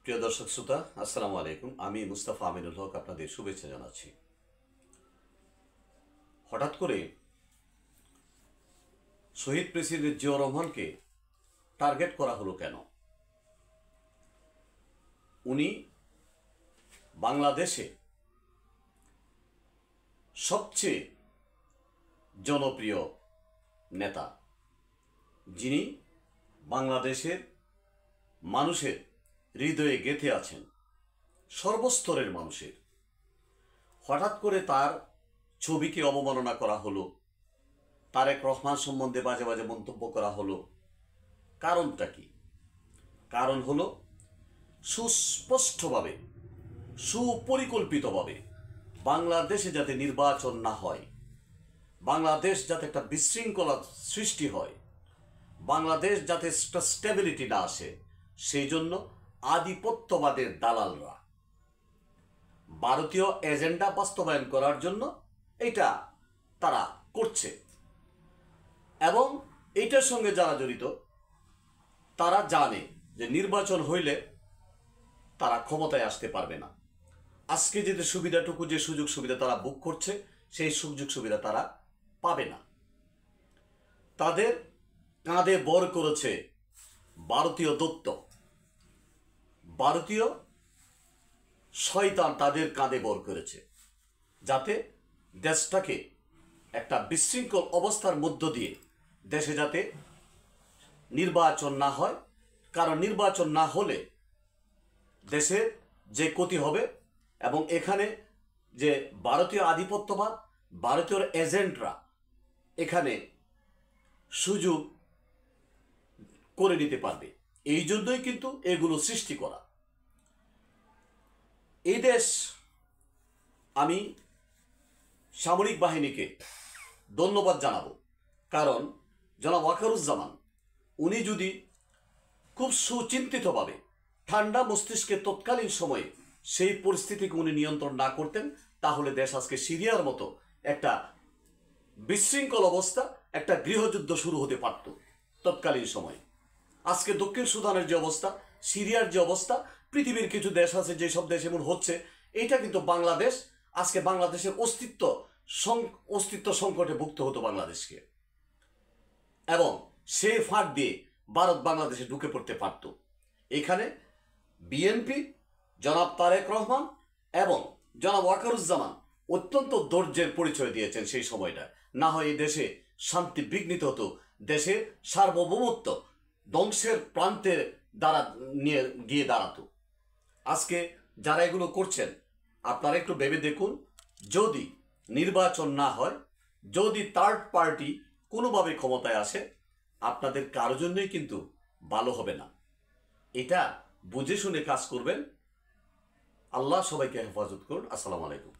প্রিয় দর্শক শ্রোতা, আসসালামু আলাইকুম। আমি মুস্তাফা আমিনুল হক আপনাদের শুভেচ্ছা জানাচ্ছি। হঠাৎ করে শহীদ প্রেসিডেন্ট জিয়াউর রহমানকে টার্গেট করা হলো কেন? উনি বাংলাদেশে সবচেয়ে জনপ্রিয় নেতা, যিনি বাংলাদেশের মানুষের হৃদয়ে গেঁথে আছেন, সর্বস্তরের মানুষের। হঠাৎ করে তার ছবিকে অবমাননা করা হলো, তারেক রহমান সম্বন্ধে বাজে বাজে মন্তব্য করা হলো। কারণটা কি? কারণ হলো সুস্পষ্টভাবে, সুপরিকল্পিতভাবে বাংলাদেশে যাতে নির্বাচন না হয়, বাংলাদেশ যাতে একটা বিশৃঙ্খলা সৃষ্টি হয়, বাংলাদেশ যাতে একটা স্টেবিলিটি না আসে, সেই জন্য আধিপত্যবাদের দালালরা ভারতীয় এজেন্ডা বাস্তবায়ন করার জন্য এটা তারা করছে। এবং এইটার সঙ্গে যারা জড়িত তারা জানে যে নির্বাচন হইলে তারা ক্ষমতায় আসতে পারবে না। আজকে যে সুবিধাটুকু, যে সুযোগ সুবিধা তারা বুক করছে, সেই সুযোগ সুবিধা তারা পাবে না। তাদের কাঁধে বর করেছে ভারতীয় দৈত্য, ভারতীয় শয়তান তাদের কাঁধে বর করেছে, যাতে দেশটাকে একটা বিশৃঙ্খল অবস্থার মধ্য দিয়ে দেশে যাতে নির্বাচন না হয়। কারণ নির্বাচন না হলে দেশের যে ক্ষতি হবে, এবং এখানে যে ভারতীয় আধিপত্যবাদ, ভারতীয় এজেন্টরা এখানে সুযোগ করে নিতে পারবে। এই জন্যই কিন্তু এগুলো সৃষ্টি করা। এই দেশ, আমি সামরিক বাহিনীকে ধন্যবাদ জানাবো, কারণ জনাব ওয়াকারুজ্জামান উনি যদি খুব সুচিন্তিতভাবে ঠান্ডা মস্তিষ্কে তৎকালীন সময়ে সেই পরিস্থিতিকে উনি নিয়ন্ত্রণ না করতেন, তাহলে দেশ আজকে সিরিয়ার মতো একটা বিশৃঙ্খল অবস্থা, একটা গৃহযুদ্ধ শুরু হতে পারত তৎকালীন সময়ে। আজকে দক্ষিণ সুদানের যে অবস্থা, সিরিয়ার যে অবস্থা, পৃথিবীর কিছু দেশ আছে যেসব দেশ এমন হচ্ছে, এটা কিন্তু বাংলাদেশ, আজকে বাংলাদেশের অস্তিত্ব সংকটে ভুগতে হতো বাংলাদেশকে। এবং সে ফাঁক দিয়ে ভারত বাংলাদেশে ঢুকে পড়তে পারত। এখানে বিএনপি, জনাব তারেক রহমান এবং জনাব ওয়াকারুজ্জামান অত্যন্ত ধৈর্যের পরিচয় দিয়েছেন সেই সময়টা। না হয় এই দেশে শান্তি বিঘ্নিত হতো, দেশের সার্বভৌমত্ব ধ্বংসের প্রান্তের দ্বারা নিয়ে গিয়ে দাঁড়াতো। আজকে যারা এগুলো করছেন, আপনারা একটু ভেবে দেখুন, যদি নির্বাচন না হয়, যদি থার্ড পার্টি কোনোভাবে ক্ষমতায় আসে, আপনাদের কারোর জন্যই কিন্তু ভালো হবে না। এটা বুঝে শুনে কাজ করবেন। আল্লাহ সবাইকে হেফাজত করুন। আসসালামু আলাইকুম।